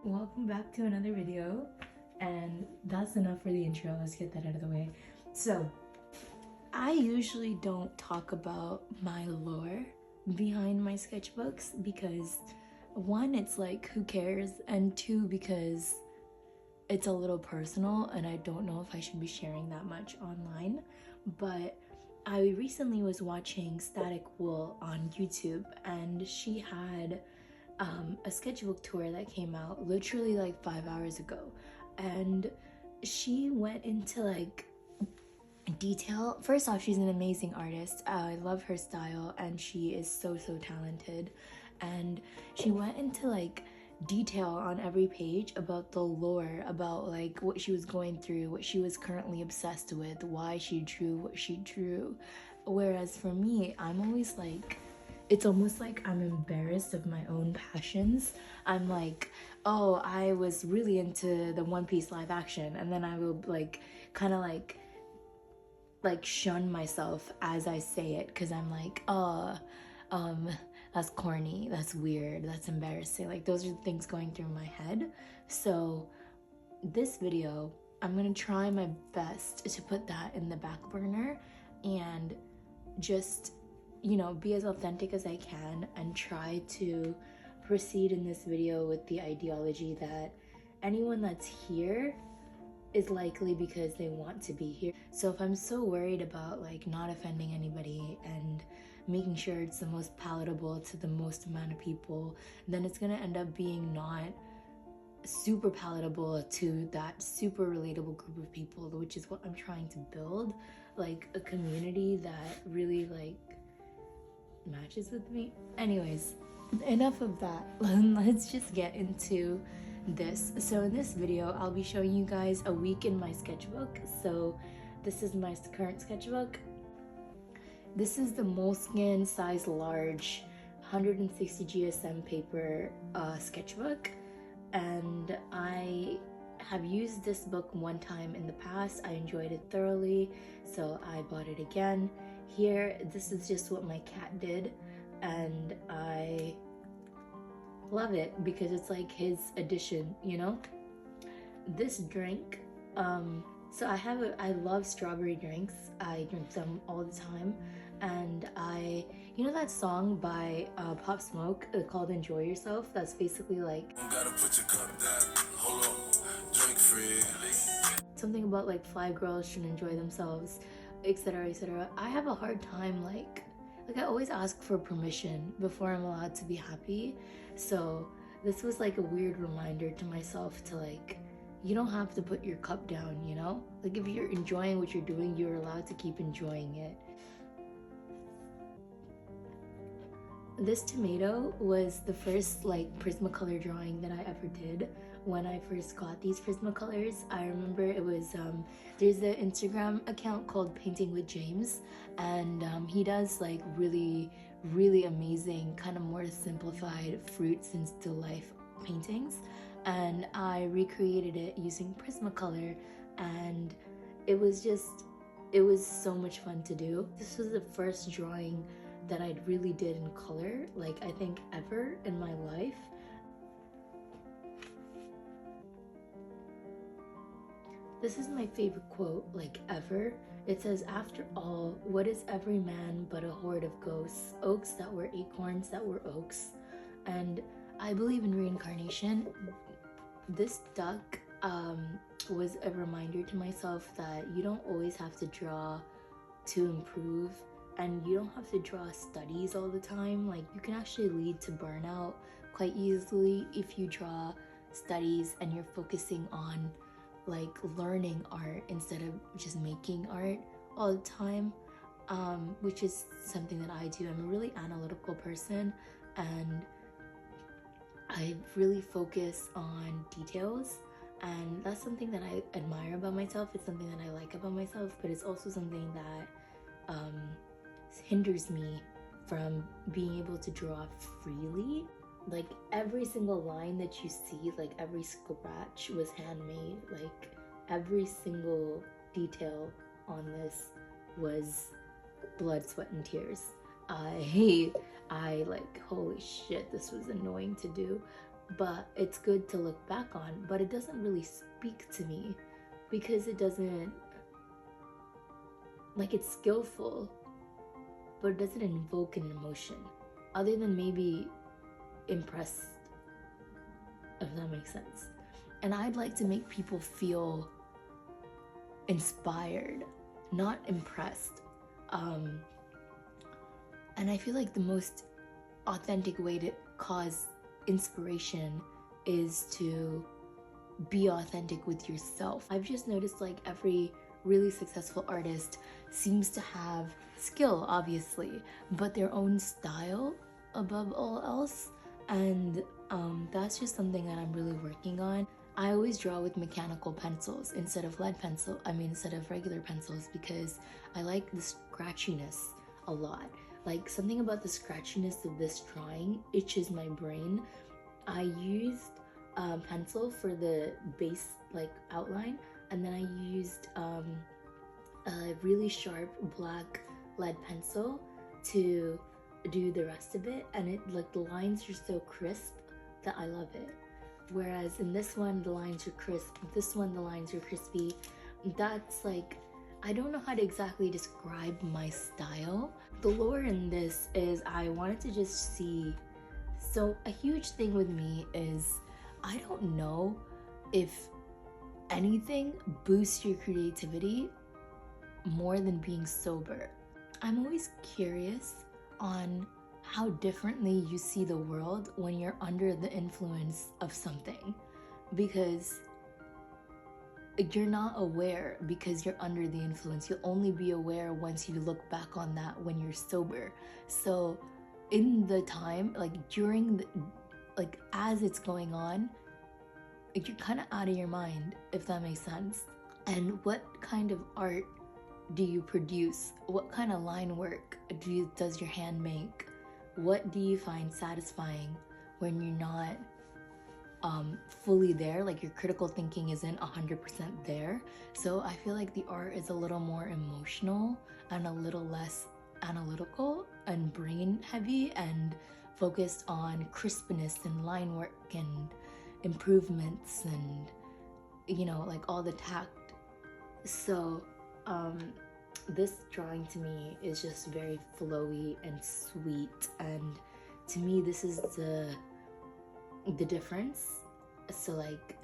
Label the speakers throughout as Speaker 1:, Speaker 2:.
Speaker 1: Welcome back to another video, and that's enough for the intro. Let's get that out of the way. So I usually don't talk about my lore behind my sketchbooks because one, it's like, who cares, and two, because it's a little personal and I don't know if I should be sharing that much online. But I recently was watching Static Wool on YouTube, and she had a sketchbook tour that came out literally like 5 hours ago, and she went into like detail. First off, she's an amazing artist. I love her style, and she is so talented. And she went into like detail on every page about the lore, about like what she was going through, what she was currently obsessed with, why she drew what she drew. Whereas for me, I'm always like, it's almost like I'm embarrassed of my own passions. I'm like, oh, I was really into the One Piece live action, and then I will like kind of like shun myself as I say it, because I'm like, oh, that's corny, that's weird, that's embarrassing. Like, those are the things going through my head. So this video, I'm gonna try my best to put that in the back burner and just, you know, be as authentic as I can and try to proceed in this video with the ideology that anyone that's here is likely because they want to be here. So if I'm so worried about like not offending anybody and making sure it's the most palatable to the most amount of people, then it's gonna end up being not super palatable to that super relatable group of people, which is what I'm trying to build, like a community that really like matches with me. Anyways, enough of that. Let's just get into this. So in this video, I'll be showing you guys a week in my sketchbook. So this is my current sketchbook. This is the Moleskine size large 160 GSM paper sketchbook, and I have used this book one time in the past. I enjoyed it thoroughly, so I bought it again. Here, this is just what my cat did, and I love it because it's like his addition, you know? This drink, so I love strawberry drinks. I drink them all the time, and you know that song by Pop Smoke called Enjoy Yourself? That's basically like, gotta put your cup down, hold on, drink freely. Something about like fly girls should enjoy themselves, etc, etc. I have a hard time like I always ask for permission before I'm allowed to be happy. So this was like a weird reminder to myself to like, you don't have to put your cup down, you know? Like, if you're enjoying what you're doing, you're allowed to keep enjoying it. This tomato was the first like Prismacolor drawing that I ever did. When I first got these Prismacolors, I remember it was there's an Instagram account called Painting with James, and he does like really amazing kind of more simplified fruits and still life paintings, and I recreated it using Prismacolor, and it was so much fun to do. This was the first drawing that I really did in color, like I think ever in my life. This is my favorite quote, like ever. It says, after all, what is every man but a horde of ghosts, oaks that were acorns that were oaks. And I believe in reincarnation. This duck was a reminder to myself that you don't always have to draw to improve, and you don't have to draw studies all the time. Like, you can actually lead to burnout quite easily if you draw studies and you're focusing on like learning art instead of just making art all the time, which is something that I do. I'm a really analytical person, and I really focus on details, and that's something that I admire about myself. It's something that I like about myself, but it's also something that hinders me from being able to draw freely. Like, every single line that you see, like every scratch was handmade. Like, every single detail on this was blood, sweat, and tears. I like, holy shit, this was annoying to do, but it's good to look back on, but it doesn't really speak to me because it doesn't, like, it's skillful, but it doesn't invoke an emotion other than maybe impressed, if that makes sense. And I'd like to make people feel inspired, not impressed. And I feel like the most authentic way to cause inspiration is to be authentic with yourself. I've just noticed like every really successful artist seems to have skill, obviously, but their own style above all else. And that's just something that I'm really working on. I always draw with mechanical pencils instead of instead of regular pencils, because I like the scratchiness a lot. Like, something about the scratchiness of this drawing itches my brain. I used pencil for the base, like, outline, and then I used a really sharp black lead pencil to do the rest of it, and it, like, the lines are so crisp that I love it. Whereas in this one the lines are crisp, this one the lines are crispy. That's like, I don't know how to exactly describe my style. The lore in this is I wanted to just see, so a huge thing with me is I don't know if anything boosts your creativity more than being sober. I'm always curious on how differently you see the world when you're under the influence of something, because you're not aware because you're under the influence. You'll only be aware once you look back on that when you're sober. So in the time, like during the, like as it's going on, like you're kind of out of your mind, if that makes sense. And what kind of art do you produce? What kind of line work does your hand make? What do you find satisfying when you're not fully there, like your critical thinking isn't 100% there? So I feel like the art is a little more emotional and a little less analytical and brain heavy and focused on crispness and line work and improvements and, you know, like all the tact. So this drawing to me is just very flowy and sweet, and to me this is the difference. So like,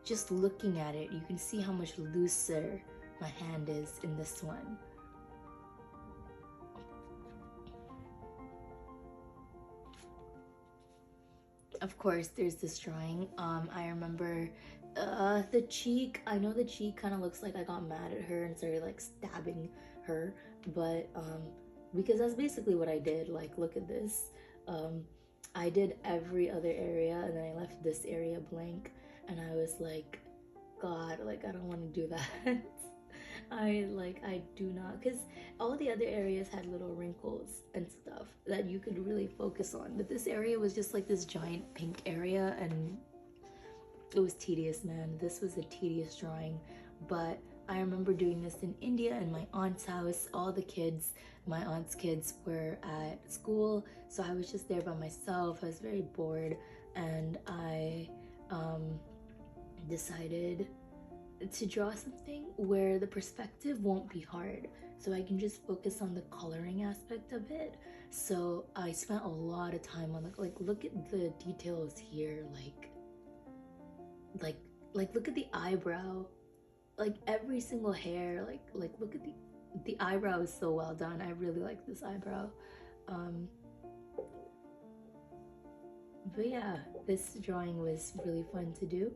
Speaker 1: just looking at it, you can see how much looser my hand is in this one. Of course there's this drawing. I remember the cheek, I know the cheek kind of looks like I got mad at her and started like stabbing her, but because that's basically what I did. Like, look at this. I did every other area and then I left this area blank, and I was like, God, like I don't want to do that. I do not, because all the other areas had little wrinkles and stuff that you could really focus on, but this area was just like this giant pink area, and it was tedious, man. This was a tedious drawing. But I remember doing this in India in my aunt's house. All the kids, my aunt's kids, were at school, so I was just there by myself. I was very bored, and I decided to draw something where the perspective won't be hard, so I can just focus on the coloring aspect of it. So I spent a lot of time on like look at the details here, like look at the eyebrow, like every single hair, like look at the eyebrow is so well done. I really like this eyebrow. But yeah, this drawing was really fun to do.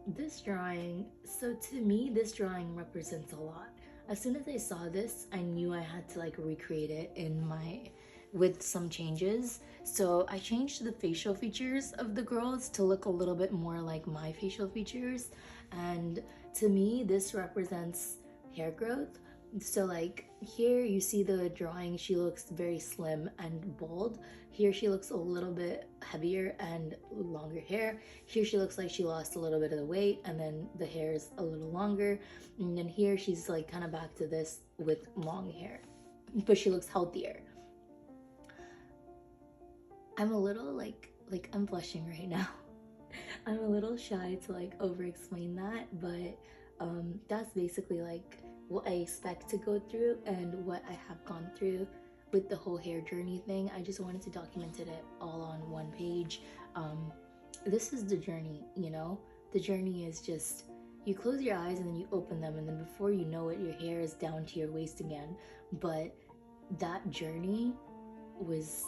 Speaker 1: This drawing, so to me this drawing represents a lot. As soon as I saw this, I knew I had to like recreate it with some changes. So I changed the facial features of the girls to look a little bit more like my facial features, and to me this represents hair growth. So like here you see the drawing, she looks very slim and bald. Here she looks a little bit heavier and longer hair. Here she looks like she lost a little bit of the weight and then the hair is a little longer. And then here she's like kind of back to this with long hair, but she looks healthier. I'm a little like I'm blushing right now. I'm a little shy to like over explain that, but that's basically like what I expect to go through and what I have gone through with the whole hair journey thing. I just wanted to document it all on one page. This is the journey, you know? The journey is just you close your eyes and then you open them, and then before you know it, your hair is down to your waist again. But that journey was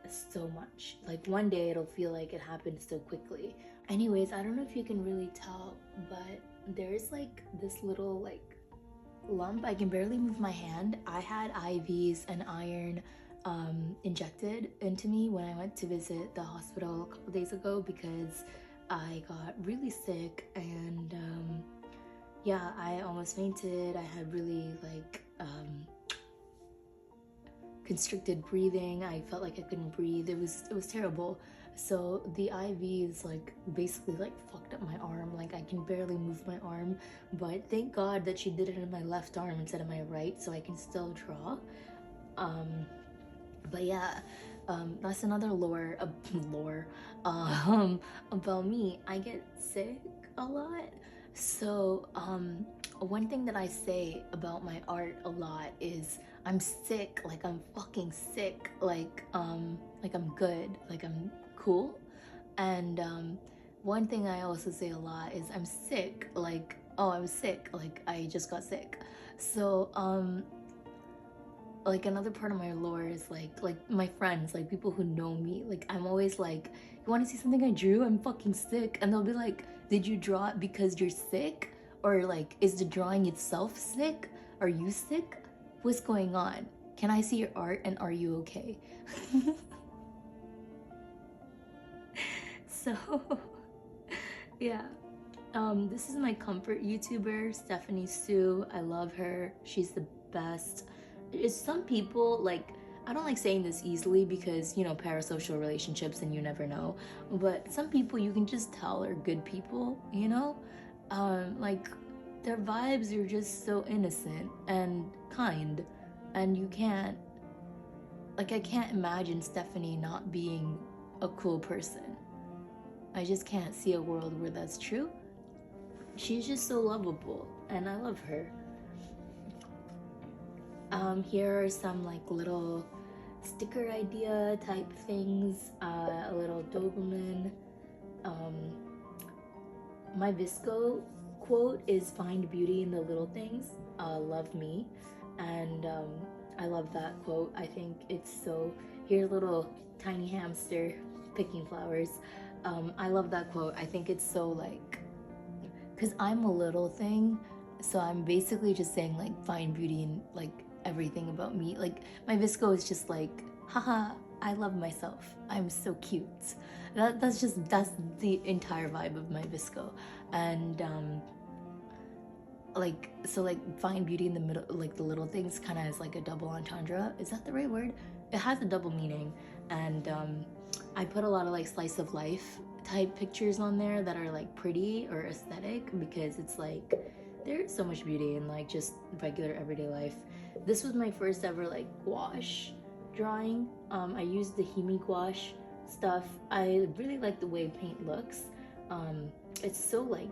Speaker 1: so much. Like one day it'll feel like it happened so quickly. Anyways, I don't know if you can really tell, but there's like this little like lump. I can barely move my hand. I had IVs and iron injected into me when I went to visit the hospital a couple days ago because I got really sick, and yeah, I almost fainted. I had really like constricted breathing. I felt like I couldn't breathe. It was terrible. So the IVs like basically like fucked up my arm. Like I can barely move my arm, but thank God that she did it in my left arm instead of my right, so I can still draw. But yeah, that's another lore about me. I get sick a lot. So one thing that I say about my art a lot is I'm sick, like I'm fucking sick, like I'm good, like I'm cool. And one thing I also say a lot is I'm sick, like, oh, I'm sick, like I just got sick. So like another part of my lore is like my friends, like people who know me, like I'm always like, you want to see something I drew? I'm fucking sick. And they'll be like, did you draw it because you're sick? Or like, is the drawing itself sick? Are you sick? What's going on? Can I see your art and are you okay? So yeah, this is my comfort YouTuber, Stephanie Sue. I love her. She's the best. It's some people, like, I don't like saying this easily because, you know, parasocial relationships and you never know, but some people you can just tell are good people, you know? Like their vibes are just so innocent and kind, and you can't, like, I can't imagine Stephanie not being a cool person. I just can't see a world where that's true. She's just so lovable and I love her. Here are some like little sticker idea type things, a little Doberman. My Visco quote is find beauty in the little things, love me. And I love that quote. I think it's so, here's a little tiny hamster picking flowers. I love that quote. I think it's so like, because I'm a little thing, so I'm basically just saying like find beauty in like everything about me. Like my Visco is just like, haha, I love myself, I'm so cute. That's the entire vibe of my Visco. And like, so like find beauty in the middle, like the little things, kind of has like a double entendre. Is that the right word? It has a double meaning. And I put a lot of like slice of life type pictures on there that are like pretty or aesthetic, because it's like there's so much beauty in like just regular everyday life. This was my first ever like gouache drawing. I used the Himi gouache stuff. I really like the way paint looks. It's so like,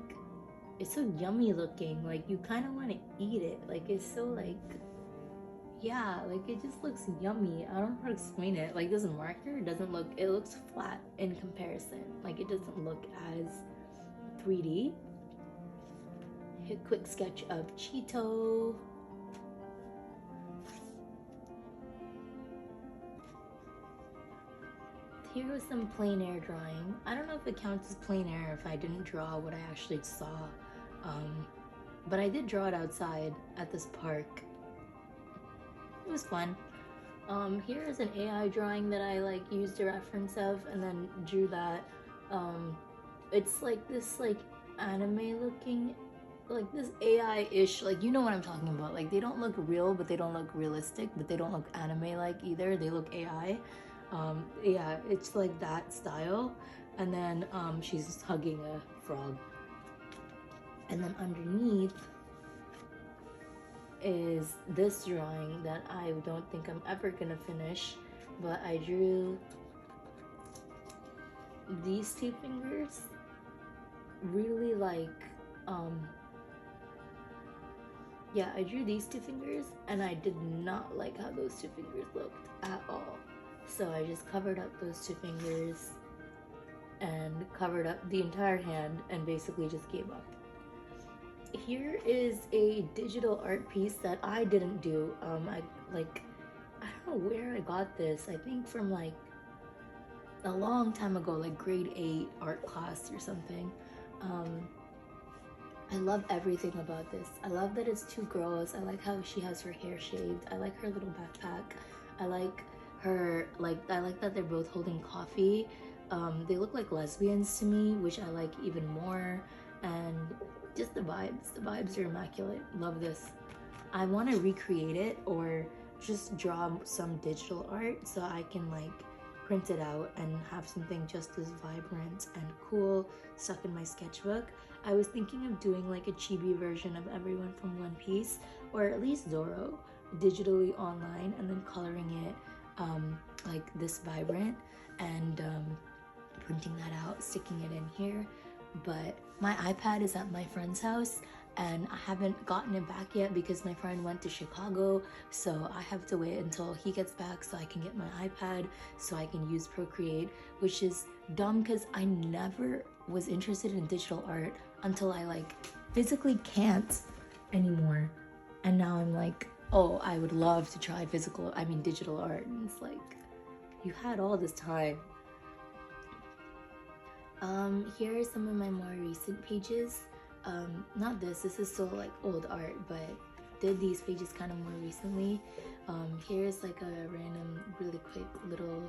Speaker 1: it's so yummy looking, like you kind of want to eat it. Like it's so like, yeah, like it just looks yummy. I don't know how to explain it. Like this marker doesn't look, it looks flat in comparison. Like it doesn't look as 3D. A quick sketch of Cheeto. Here was some plein air drawing. I don't know if it counts as plein air if I didn't draw what I actually saw. But I did draw it outside at this park. It was fun. Here is an AI drawing that I like used a reference of and then drew that. It's like this like anime looking, like this AI-ish, like you know what I'm talking about. Like they don't look real, but they don't look realistic, but they don't look anime-like either. They look AI. Yeah, it's like that style. And then she's hugging a frog. And then underneath is this drawing that I don't think I'm ever gonna finish, but I drew these two fingers really like, yeah, I drew these two fingers and I did not like how those two fingers looked at all. So I just covered up those two fingers and covered up the entire hand and basically just gave up. Here is a digital art piece that I didn't do. I don't know where I got this. I think from like a long time ago, like grade 8 art class or something. I love everything about this. I love that it's two girls. I like how she has her hair shaved. I like her little backpack. I like her, I like that they're both holding coffee. They look like lesbians to me, which I like even more. And just the vibes are immaculate. Love this. I want to recreate it or just draw some digital art so I can like print it out and have something just as vibrant and cool stuck in my sketchbook. I was thinking of doing like a chibi version of everyone from One Piece, or at least Zoro, digitally online, and then coloring it like this vibrant and printing that out, sticking it in here. But my iPad is at my friend's house and I haven't gotten it back yet because my friend went to Chicago, so I have to wait until he gets back so I can get my iPad so I can use Procreate, which is dumb because I never was interested in digital art until I like physically can't anymore. And now I'm like, oh, I would love to try digital art. And it's like, you had all this time. Here are some of my more recent pages. Not this is still like old art, but did these pages kind of more recently. Here's like a random, really quick little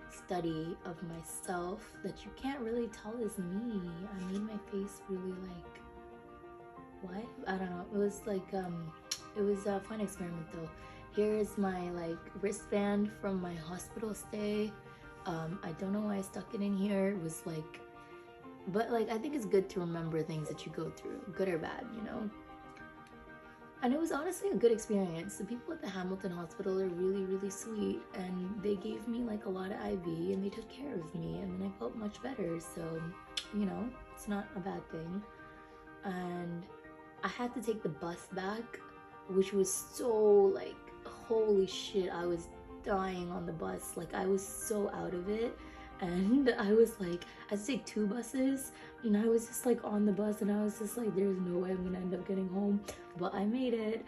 Speaker 1: study of myself that you can't really tell is me. I made my face really like, what? I don't know. It was like, it was a fun experiment though. Here is my like wristband from my hospital stay. I don't know why I stuck it in here. It was like, but like I think it's good to remember things that you go through, good or bad, you know. And it was honestly a good experience. The people at the Hamilton Hospital are really, really sweet, and they gave me like a lot of IV and they took care of me, and then I felt much better. So, you know, it's not a bad thing. And I had to take the bus back, which was so like, holy shit, I was dying on the bus. Like I was so out of it. And I was like, I had to take 2 buses, and I was just like on the bus, and I was just like, there's no way I'm gonna end up getting home, but I made it.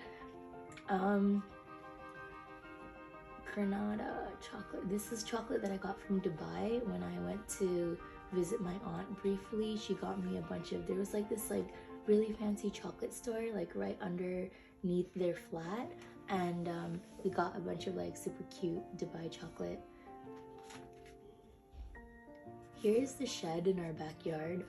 Speaker 1: Granada chocolate. This is chocolate that I got from Dubai when I went to visit my aunt briefly. She got me a bunch of, there was like this like really fancy chocolate store like right underneath their flat, and we got a bunch of like super cute Dubai chocolate. Here's the shed in our backyard.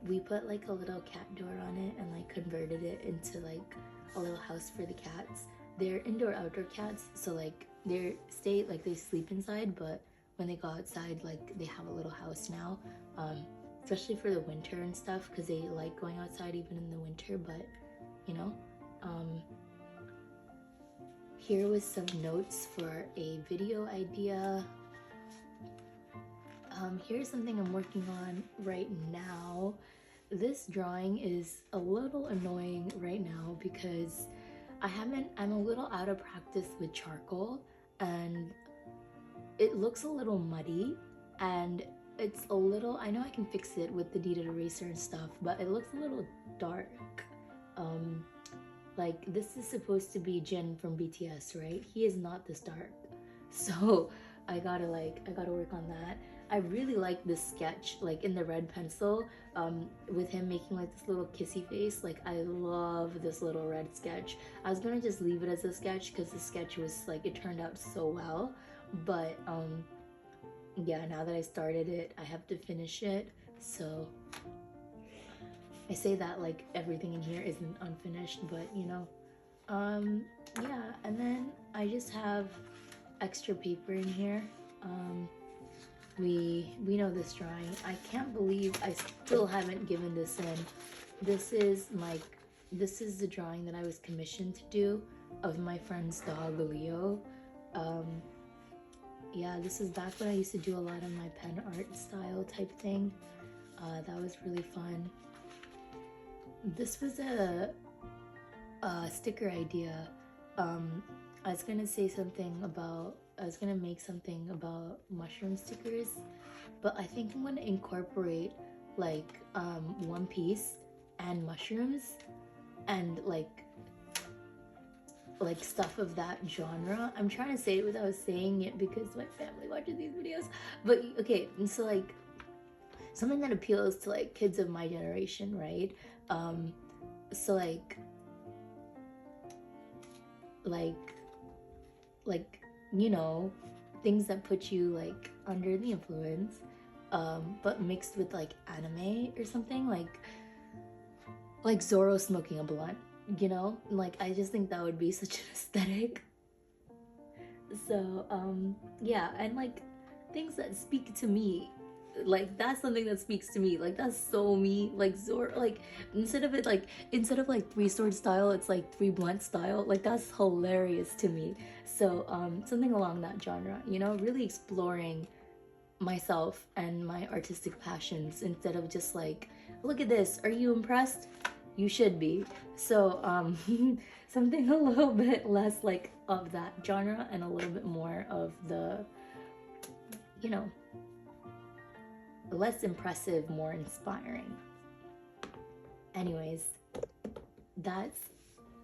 Speaker 1: We put like a little cat door on it and like converted it into like a little house for the cats. They're indoor-outdoor cats, so like they sleep inside, but when they go outside, like they have a little house now, especially for the winter and stuff, because they like going outside even in the winter. But you know, here was some notes for a video idea. Here's something I'm working on right now. This drawing is a little annoying right now because I'm a little out of practice with charcoal, and it looks a little muddy, and it's a little, I know I can fix it with the kneaded eraser and stuff, but it looks a little dark. Like this is supposed to be Jin from BTS, right? He is not this dark. So I gotta work on that. I really like this sketch, like in the red pencil, with him making like this little kissy face. Like I love this little red sketch. I was gonna just leave it as a sketch because the sketch was like, it turned out so well. But yeah, now that I started it, I have to finish it. So I say that like everything in here isn't unfinished, but you know, yeah. And then I just have extra paper in here. We know this drawing. I can't believe I still haven't given this in. This is the drawing that I was commissioned to do of my friend's dog Leo. yeah, this is back when I used to do a lot of my pen art style type thing. That was really fun. This was a sticker idea. I was gonna say something about, I was gonna make something about mushroom stickers, but I think I'm gonna incorporate like One Piece and mushrooms and like stuff of that genre. I'm trying to say it without saying it because my family watches these videos. But okay, so like something that appeals to like kids of my generation, right? So like you know, things that put you like under the influence, but mixed with like anime or something, like Zoro smoking a blunt, you know? Like I just think that would be such an aesthetic. So yeah, and like things that speak to me, like that's something that speaks to me, like that's so me. Like Zoro, like instead of three sword style, it's like three blunt style. Like that's hilarious to me. So something along that genre, you know, really exploring myself and my artistic passions instead of just like, look at this, are you impressed? You should be. So something a little bit less like of that genre and a little bit more of the, you know, less impressive, more inspiring. Anyways, that's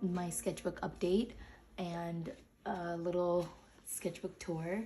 Speaker 1: my sketchbook update and a little sketchbook tour.